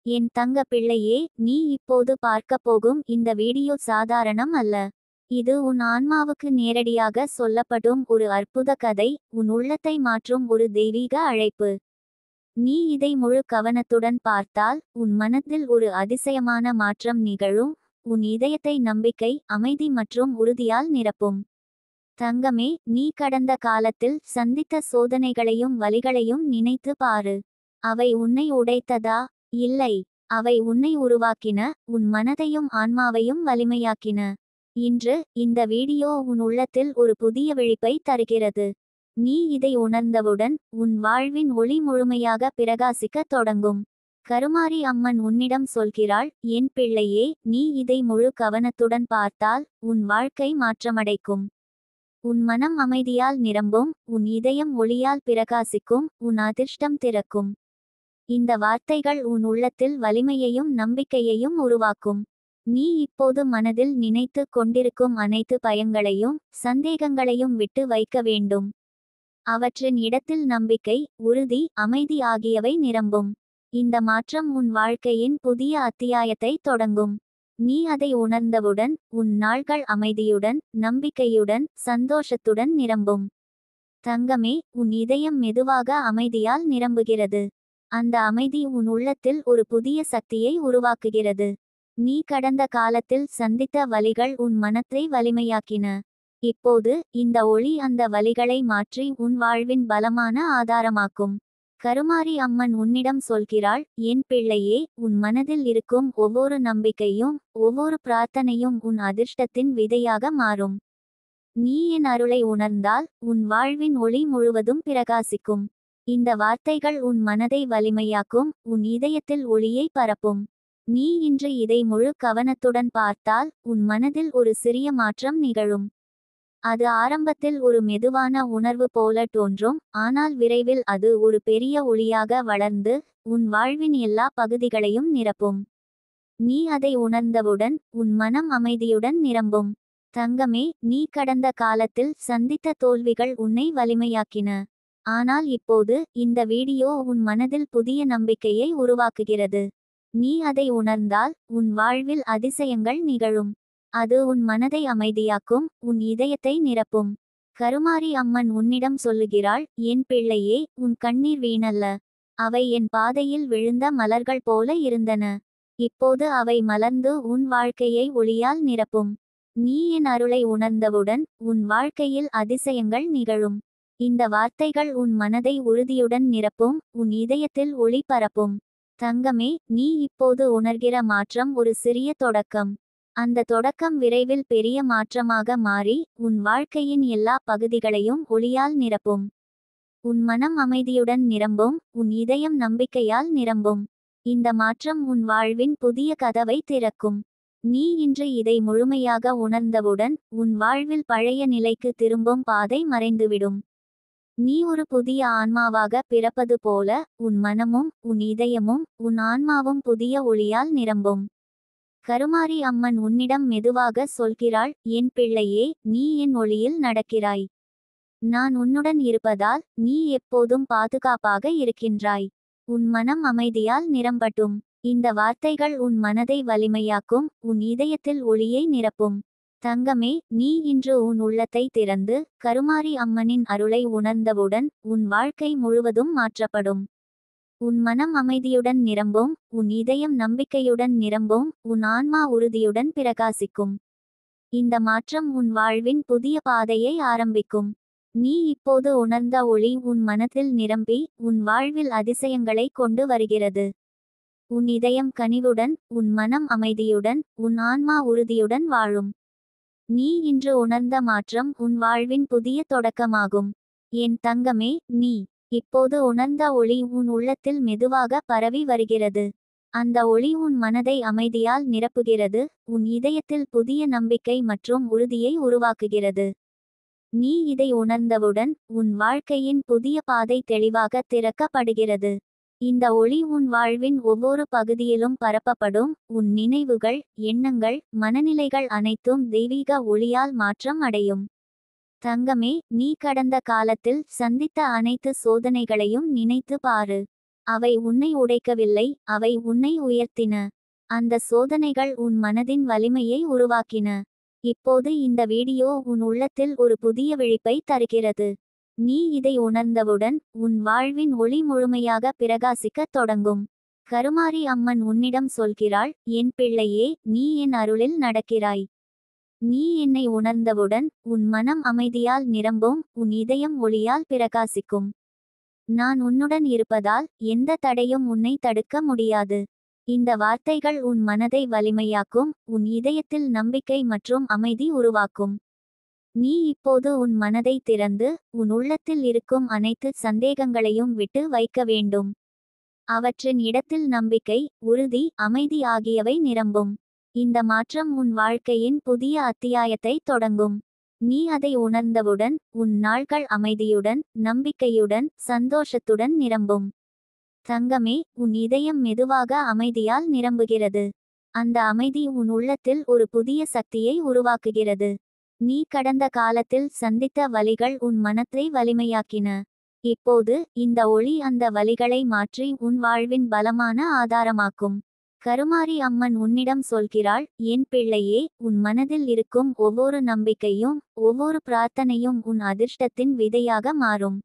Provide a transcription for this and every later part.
என் தங்க பிள்ளையே, நீ இப்போது பார்க்கப் போகும் இந்த வீடியோ சாதாரணம் அல்ல. இது உன் ஆன்மாவுக்கு நேரடியாக சொல்லப்படும் ஒரு அற்புத கதை, உன் உள்ளத்தை மாற்றும் ஒரு தெய்வீக அழைப்பு. நீ இதை முழு கவனத்துடன் பார்த்தால், உன் மனதில் ஒரு அதிசயமான மாற்றம் நிகழும், உன் இதயத்தை நம்பிக்கை, அமைதி மற்றும் உறுதியால் நிரப்பும். தங்கமே, நீ கடந்த காலத்தில் சந்தித்த சோதனைகளையும் வலிகளையும் நினைத்து பாரு. அவை உன்னை உடைத்ததா? இல்லை. அவை உன்னை உருவாக்கின, உன் மனதையும் ஆன்மாவையும் வலிமையாக்கின. இன்று இந்த வீடியோ உன் உள்ளத்தில் ஒரு புதிய விழிப்பை தருகிறது. நீ இதை உணர்ந்தவுடன் உன் வாழ்வின் ஒளி முழுமையாக பிரகாசிக்கத் தொடங்கும். கருமாரி அம்மன் உன்னிடம் சொல்கிறாள், என் பிள்ளையே, நீ இதை முழு கவனத்துடன் பார்த்தால் உன் வாழ்க்கை மாற்றமடைக்கும். உன் மனம் அமைதியால் நிரம்பும், உன் இதயம் ஒளியால் பிரகாசிக்கும், உன் அதிர்ஷ்டம் திறக்கும். இந்த வார்த்தைகள் உன் உள்ளத்தில் வலிமையையும் நம்பிக்கையையும் உருவாக்கும். நீ இப்போது மனதில் நினைத்து கொண்டிருக்கும் அனைத்து பயங்களையும் சந்தேகங்களையும் விட்டு வைக்க வேண்டும். அவற்றின் இடத்தில் நம்பிக்கை, உறுதி, அமைதி ஆகியவை நிரம்பும். இந்த மாற்றம் உன் வாழ்க்கையின் புதிய அத்தியாயத்தை தொடங்கும். நீ அதை உணர்ந்தவுடன் உன் நாள்கள் அமைதியுடன், நம்பிக்கையுடன், சந்தோஷத்துடன் நிரம்பும். தங்கமே, உன் இதயம் மெதுவாக அமைதியால் நிரம்புகிறது. அந்த அமைதி உன் உள்ளத்தில் ஒரு புதிய சக்தியை உருவாக்குகிறது. நீ கடந்த காலத்தில் சந்தித்த வலிகள் உன் மனத்தை வலிமையாக்கின. இப்போது இந்த ஒளி அந்த வலிகளை மாற்றி உன் வாழ்வின் பலமான ஆதாரமாக்கும். கருமாரி அம்மன் உன்னிடம் சொல்கிறாள், என் பிள்ளையே, உன் மனதில் இருக்கும் ஒவ்வொரு நம்பிக்கையும் ஒவ்வொரு பிரார்த்தனையும் உன் அதிர்ஷ்டத்தின் விதையாக மாறும். நீ என் அருளை உணர்ந்தால் உன் வாழ்வின் ஒளி முழுவதும் பிரகாசிக்கும். இந்த வார்த்தைகள் உன் மனதை வலிமையாக்கும், உன் இதயத்தில் ஒளியை பரப்பும். நீ இன்று இதை முழு கவனத்துடன் பார்த்தால் உன் மனதில் ஒரு சிறிய மாற்றம் நிகழும். அது ஆரம்பத்தில் ஒரு மெதுவான உணர்வு போல தோன்றும், ஆனால் விரைவில் அது ஒரு பெரிய ஒளியாக வளர்ந்து உன் வாழ்வின் எல்லா பகுதிகளையும் நிரப்பும். நீ அதை உணர்ந்தவுடன் உன் மனம் அமைதியுடன் நிரம்பும். தங்கமே, நீ கடந்த காலத்தில் சந்தித்த தோல்விகள் உன்னை வலிமையாக்கின. ஆனால் இப்போது இந்த வீடியோ உன் மனதில் புதிய நம்பிக்கையை உருவாக்குகிறது. நீ அதை உணர்ந்தால் உன் வாழ்வில் அதிசயங்கள் நிகழும். அது உன் மனதை அமைதியாக்கும், உன் இதயத்தை நிரப்பும். கருமாரி அம்மன் உன்னிடம் சொல்லுகிறாள், என் பிள்ளையே, உன் கண்ணீர் வீணல்ல. அவை என் பாதையில் விழுந்த மலர்கள் போல இருந்தன. இப்போது அவை மலர்ந்து உன் வாழ்க்கையை ஒளியால் நிரப்பும். நீ என் அருளை உணர்ந்தவுடன் உன் வாழ்க்கையில் அதிசயங்கள் நிகழும். இந்த வார்த்தைகள் உன் மனதை உறுதியுடன் நிரப்பும், உன் இதயத்தில் ஒளி பரப்பும். தங்கமே, நீ இப்போது உணர்கிற மாற்றம் ஒரு சிறிய தொடக்கம். அந்த தொடக்கம் விரைவில் பெரிய மாற்றமாக மாறி உன் வாழ்க்கையின் எல்லா பகுதிகளையும் ஒளியால் நிரப்பும். உன் மனம் அமைதியுடன் நிரம்பும், உன் இதயம் நம்பிக்கையால் நிரம்பும். இந்த மாற்றம் உன் வாழ்வின் புதிய கதவை திறக்கும். நீ இன்று இதை முழுமையாக உணர்ந்தவுடன் உன் வாழ்வில் பழைய நிலைக்கு திரும்பும் பாதை மறைந்துவிடும். நீ ஒரு புதிய ஆன்மாவாக பிறப்பது போல உன் மனமும் உன் இதயமும் உன் ஆன்மாவும் புதிய ஒளியால் நிரம்பும். கருமாரி அம்மன் உன்னிடம் மெதுவாக சொல்கிறாள், என் பிள்ளையே, நீ என் ஒளியில் நடக்கிறாய். நான் உன்னுடன் இருப்பதால் நீ எப்போதும் பாதுகாப்பாக இருக்கின்றாய். உன் மனம் அமைதியால் நிரம்பட்டும். இந்த வார்த்தைகள் உன் மனதை வலிமையாக்கும், உன் இதயத்தில் ஒளியை நிரப்பும். தங்கமே, நீ இன்று உன் உள்ளத்தை திறந்து கருமாரி அம்மனின் அருளை உணர்ந்தவுடன் உன் வாழ்க்கை முழுவதும் மாற்றப்படும். உன் மனம் அமைதியுடன் நிரம்பும், உன் இதயம் நம்பிக்கையுடன் நிரம்பும், உன் ஆன்மா உறுதியுடன் பிரகாசிக்கும். இந்த மாற்றம் உன் வாழ்வின் புதிய பாதையை ஆரம்பிக்கும். நீ இப்போது உணர்ந்த ஒளி உன் மனத்தில் நிரம்பி உன் வாழ்வில் அதிசயங்களை கொண்டு வருகிறது. உன் இதயம் கனிவுடன், உன் மனம் அமைதியுடன், உன் ஆன்மா உறுதியுடன் வாழும். நீ இன்று உணர்ந்த மாற்றம் உன் வாழ்வின் புதிய தொடக்கமாகும். என் தங்கமே, நீ இப்போது உணர்ந்த ஒளி உன் உள்ளத்தில் மெதுவாக பரவி வருகிறது. அந்த ஒளி உன் மனதை அமைதியால் நிரப்புகிறது, உன் இதயத்தில் புதிய நம்பிக்கை மற்றும் உறுதியை உருவாக்குகிறது. நீ இதை உணர்ந்தவுடன் உன் வாழ்க்கையின் புதிய பாதை தெளிவாக திறக்கப்படுகிறது. இந்த ஒளி உன் வாழ்வின் ஒவ்வொரு பகுதியிலும் பரப்பப்படும், உன் நினைவுகள், எண்ணங்கள், மனநிலைகள் அனைத்தும் தெய்வீக ஒளியால் மாற்றம் அடையும். தங்கமே, நீ கடந்த காலத்தில் சந்தித்த அனைத்து சோதனைகளையும் நினைத்து பாரு. அவை உன்னை உடைக்கவில்லை, அவை உன்னை உயர்த்தின. அந்த சோதனைகள் உன் மனதின் வலிமையை உருவாக்கின. இப்போது இந்த வீடியோ உன் உள்ளத்தில் ஒரு புதிய விழிப்பை தருகிறது. நீ இதை உணர்ந்தவுடன் உன் வாழ்வின் ஒளி முழுமையாக பிரகாசிக்கத் தொடங்கும். கருமாரி அம்மன் உன்னிடம் சொல்கிறாள், என் பிள்ளையே, நீ என் அருளில் நடக்கிறாய். நீ என்னை உணர்ந்தவுடன் உன் மனம் அமைதியால் நிரம்பும், உன் இதயம் ஒளியால் பிரகாசிக்கும். நான் உன்னுடன் இருப்பதால் எந்த தடையும் உன்னை தடுக்க முடியாது. இந்த வார்த்தைகள் உன் மனதை வலிமையாக்கும், உன் இதயத்தில் நம்பிக்கை மற்றும் அமைதி உருவாக்கும். நீ இப்போது உன் மனதை திறந்து உன் உள்ளத்தில் இருக்கும் அனைத்து சந்தேகங்களையும் விட்டு வைக்க வேண்டும். அவற்றின் இடத்தில் நம்பிக்கை, உறுதி, அமைதி ஆகியவை நிரம்பும். இந்த மாற்றம் உன் வாழ்க்கையின் புதிய அத்தியாயத்தை தொடங்கும். நீ அதை உணர்ந்தவுடன் உன் நாள்கள் அமைதியுடன், நம்பிக்கையுடன், சந்தோஷத்துடன் நிரம்பும். தங்கமே, உன் இதயம் மெதுவாக அமைதியால் நிரம்புகிறது. அந்த அமைதி உன் உள்ளத்தில் ஒரு புதிய சக்தியை உருவாக்குகிறது. நீ கடந்த காலத்தில் சந்தித்த வலிகள் உன் மனத்தை வலிமையாக்கின. இப்போது இந்த ஒளி அந்த வலிகளை மாற்றி உன் வாழ்வின் பலமான ஆதாரமாக்கும். கருமாரி அம்மன் உன்னிடம் சொல்கிறாள், என் பிள்ளையே, உன் மனதில் இருக்கும் ஒவ்வொரு நம்பிக்கையும் ஒவ்வொரு பிரார்த்தனையும் உன் அதிர்ஷ்டத்தின் விதையாக மாறும்.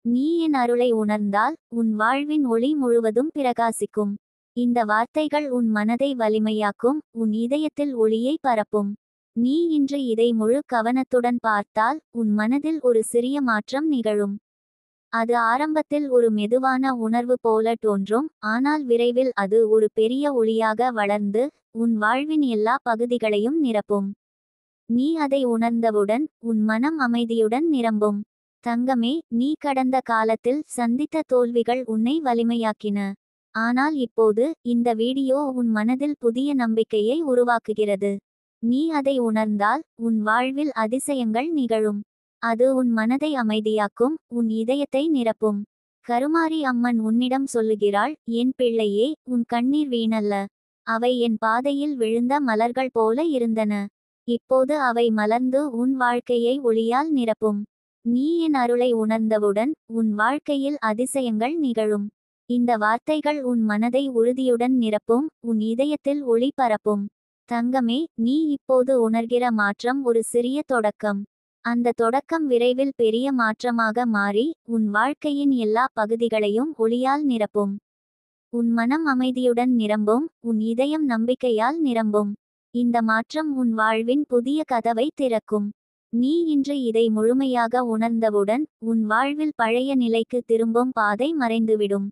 நீ என் அருளை உணர்ந்தால் உன் வாழ்வின் ஒளி முழுவதும் பிரகாசிக்கும். இந்த வார்த்தைகள் உன் மனதை வலிமையாக்கும், உன் இதயத்தில் ஒளியை பரப்பும். நீ இன்று இதை முழு கவனத்துடன் பார்த்தால் உன் மனதில் ஒரு சிறிய மாற்றம் நிகழும். அது ஆரம்பத்தில் ஒரு மெதுவான உணர்வு போல தோன்றும், ஆனால் விரைவில் அது ஒரு பெரிய ஒளியாக வளர்ந்து உன் வாழ்வின் எல்லா பகுதிகளையும் நிரப்பும். நீ அதை உணர்ந்தவுடன் உன் மனம் அமைதியுடன் நிரம்பும். தங்கமே, நீ கடந்த காலத்தில் சந்தித்த தோல்விகள் உன்னை வலிமையாக்கின. ஆனால் இப்போது இந்த வீடியோ உன் மனதில் புதிய நம்பிக்கையை உருவாக்குகிறது. நீ அதை உணர்ந்தால் உன் வாழ்வில் அதிசயங்கள் நிகழும். அது உன் மனதை அமைதியாக்கும், உன் இதயத்தை நிரப்பும். கருமாரி அம்மன் உன்னிடம் சொல்லுகிறாள், என் பிள்ளையே, உன் கண்ணீர் வீணல்ல. அவை என் பாதையில் விழுந்த மலர்கள் போல இருந்தன. இப்போது அவை மலர்ந்து உன் வாழ்க்கையை ஒளியால் நிரப்பும். நீ என் அருளை உணர்ந்தவுடன் உன் வாழ்க்கையில் அதிசயங்கள் நிகழும். இந்த வார்த்தைகள் உன் மனதை உறுதியுடன் நிரப்பும், உன் இதயத்தில் ஒளி பரப்பும். தங்கமே, நீ இப்போது உணர்கிற மாற்றம் ஒரு சிறிய தொடக்கம். அந்த தொடக்கம் விரைவில் பெரிய மாற்றமாக மாறி உன் வாழ்க்கையின் எல்லா பகுதிகளையும் ஒளியால் நிரப்பும். உன் மனம் அமைதியுடன் நிரம்பும், உன் இதயம் நம்பிக்கையால் நிரம்பும். இந்த மாற்றம் உன் வாழ்வின் புதிய கதவை திறக்கும். நீ இன்று இதை முழுமையாக உணர்ந்தவுடன் உன் வாழ்வில் பழைய நிலைக்கு திரும்பும் பாதை மறைந்துவிடும்.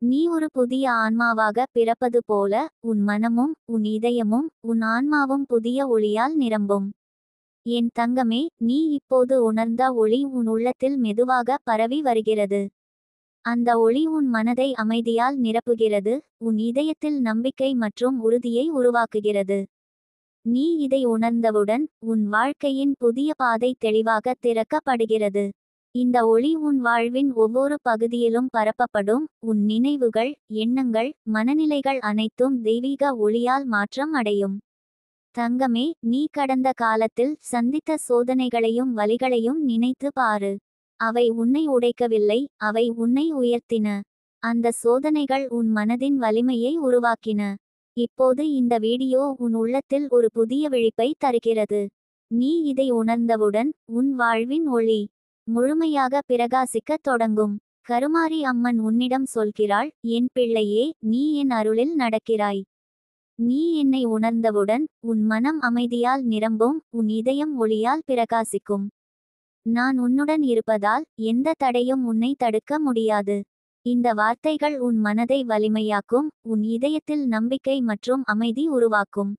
நீ ஒரு புதிய ஆன்மாவாக பிறப்பது போல உன் மனமும் உன் இதயமும் உன் ஆன்மாவும் புதிய ஒளியால் நிரம்பும். என் தங்கமே, நீ இப்போது உணர்ந்த ஒளி உன் உள்ளத்தில் மெதுவாக பரவி வருகிறது. அந்த ஒளி உன் மனதை அமைதியால் நிரப்புகிறது, உன் இதயத்தில் நம்பிக்கை மற்றும் உறுதியை உருவாக்குகிறது. நீ இதை உணர்ந்தவுடன் உன் வாழ்க்கையின் புதிய பாதை தெளிவாக திறக்கப்படுகிறது. இந்த ஒளி உன் வாழ்வின் ஒவ்வொரு பகுதியிலும் பரப்பப்படும். உன் நினைவுகள், எண்ணங்கள், மனநிலைகள் அனைத்தும் தெய்வீக ஒளியால் மாற்றம் அடையும். தங்கமே, நீ கடந்த காலத்தில் சந்தித்த சோதனைகளையும் வலிகளையும் நினைத்து பாரு. அவை உன்னை உடைக்கவில்லை, அவை உன்னை உயர்த்தின. அந்த சோதனைகள் உன் மனதின் வலிமையை உருவாக்கின. இப்போது இந்த வீடியோ உன் உள்ளத்தில் ஒரு புதிய விழிப்பை தருகிறது. நீ இதை உணர்ந்தவுடன் உன் வாழ்வின் ஒளி முழுமையாக பிரகாசிக்கத் தொடங்கும். கருமாரி அம்மன் உன்னிடம் சொல்கிறாள், என் பிள்ளையே, நீ என் அருளில் நடக்கிறாய். நீ என்னை உணர்ந்தவுடன் உன் மனம் அமைதியால் நிரம்பும், உன் இதயம் ஒளியால் பிரகாசிக்கும். நான் உன்னுடன் இருப்பதால் எந்த தடையும் உன்னை தடுக்க முடியாது. இந்த வார்த்தைகள் உன் மனதை வலிமையாக்கும், உன் இதயத்தில் நம்பிக்கை மற்றும் அமைதி உருவாக்கும்.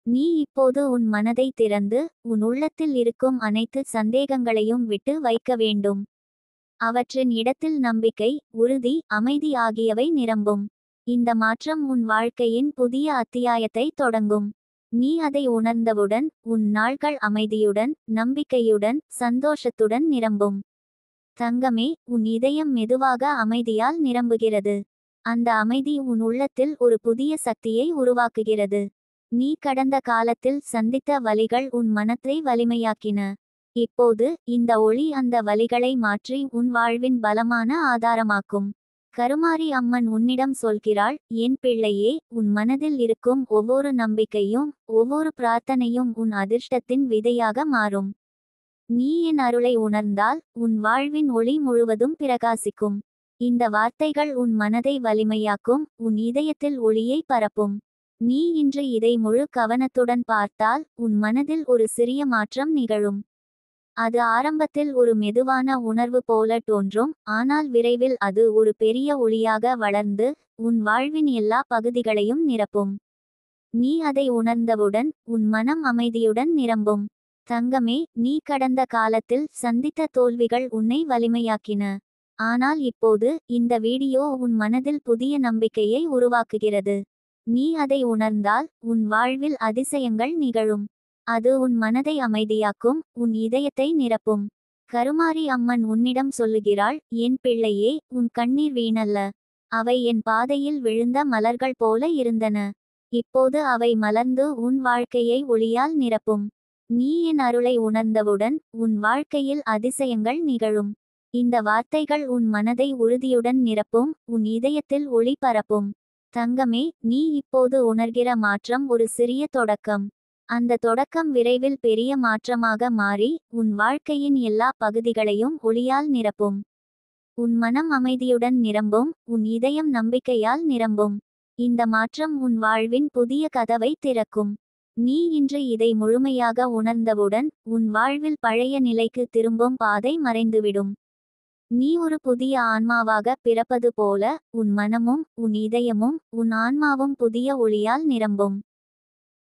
நீ இப்போது உன் மனதை திறந்து உன் உள்ளத்தில் இருக்கும் அனைத்து சந்தேகங்களையும் விட்டு வைக்க வேண்டும். அவற்றின் இடத்தில் நம்பிக்கை, உறுதி, அமைதி ஆகியவை நிரம்பும். இந்த மாற்றம் உன் வாழ்க்கையின் புதிய அத்தியாயத்தை தொடங்கும். நீ அதை உணர்ந்தவுடன் உன் நாள்கள் அமைதியுடன், நம்பிக்கையுடன், சந்தோஷத்துடன் நிரம்பும். தங்கமே, உன் இதயம் மெதுவாக அமைதியால் நிரம்புகிறது. அந்த அமைதி உன் உள்ளத்தில் ஒரு புதிய சக்தியை உருவாக்குகிறது. நீ கடந்த காலத்தில் சந்தித்த வலிகள் உன் மனத்தை வலிமையாக்கின. இப்போது இந்த ஒளி அந்த வலிகளை மாற்றி உன் வாழ்வின் பலமான ஆதாரமாக்கும். கருமாரி அம்மன் உன்னிடம் சொல்கிறாள், என் பிள்ளையே, உன் மனதில் இருக்கும் ஒவ்வொரு நம்பிக்கையும் ஒவ்வொரு பிரார்த்தனையும் உன் அதிர்ஷ்டத்தின் விதையாக மாறும். நீ என் அருளை உணர்ந்தால் உன் வாழ்வின் ஒளி முழுவதும் பிரகாசிக்கும். இந்த வார்த்தைகள் உன் மனதை வலிமையாக்கும், உன் இதயத்தில் ஒளியை பரப்பும். நீ இன்று இதை முழு கவனத்துடன் பார்த்தால் உன் மனதில் ஒரு சிறிய மாற்றம் நிகழும். அது ஆரம்பத்தில் ஒரு மெதுவான உணர்வு போல தோன்றும், ஆனால் விரைவில் அது ஒரு பெரிய ஒளியாக வளர்ந்து உன் வாழ்வின் எல்லா பகுதிகளையும் நிரப்பும். நீ அதை உணர்ந்தவுடன் உன் மனம் அமைதியுடன் நிரம்பும். தங்கமே, நீ கடந்த காலத்தில் சந்தித்த தோல்விகள் உன்னை வலிமையாக்கின. ஆனால் இப்போது இந்த வீடியோ உன் மனதில் புதிய நம்பிக்கையை உருவாக்குகிறது. நீ அதை உணர்ந்தால் உன் வாழ்வில் அதிசயங்கள் நிகழும். அது உன் மனதை அமைதியாக்கும், உன் இதயத்தை நிரப்பும். கருமாரி அம்மன் உன்னிடம் சொல்லுகிறாள், என் பிள்ளையே, உன் கண்ணீர் வீணல்ல. அவை என் பாதையில் விழுந்த மலர்கள் போல இருந்தன. இப்போது அவை மலர்ந்து உன் வாழ்க்கையை ஒளியால் நிரப்பும். நீ என் அருளை உணர்ந்தவுடன் உன் வாழ்க்கையில் அதிசயங்கள் நிகழும். இந்த வார்த்தைகள் உன் மனதை உறுதியுடன் நிரப்பும், உன் இதயத்தில் ஒளி பரப்பும். தங்கமே, நீ இப்போது உணர்கிற மாற்றம் ஒரு சிறிய தொடக்கம். அந்த தொடக்கம் விரைவில் பெரிய மாற்றமாக மாறி உன் வாழ்க்கையின் எல்லா பகுதிகளையும் ஒளியால் நிரப்பும். உன் மனம் அமைதியுடன் நிரம்பும், உன் இதயம் நம்பிக்கையால் நிரம்பும். இந்த மாற்றம் உன் வாழ்வின் புதிய கதவை திறக்கும். நீ இன்று இதை முழுமையாக உணர்ந்தவுடன் உன் வாழ்வில் பழைய நிலைக்கு திரும்பும் பாதை மறைந்துவிடும். நீ ஒரு புதிய ஆன்மாவாக பிறப்பது போல உன் மனமும் உன் இதயமும் உன் ஆன்மாவும் புதிய ஒளியால் நிரம்பும்.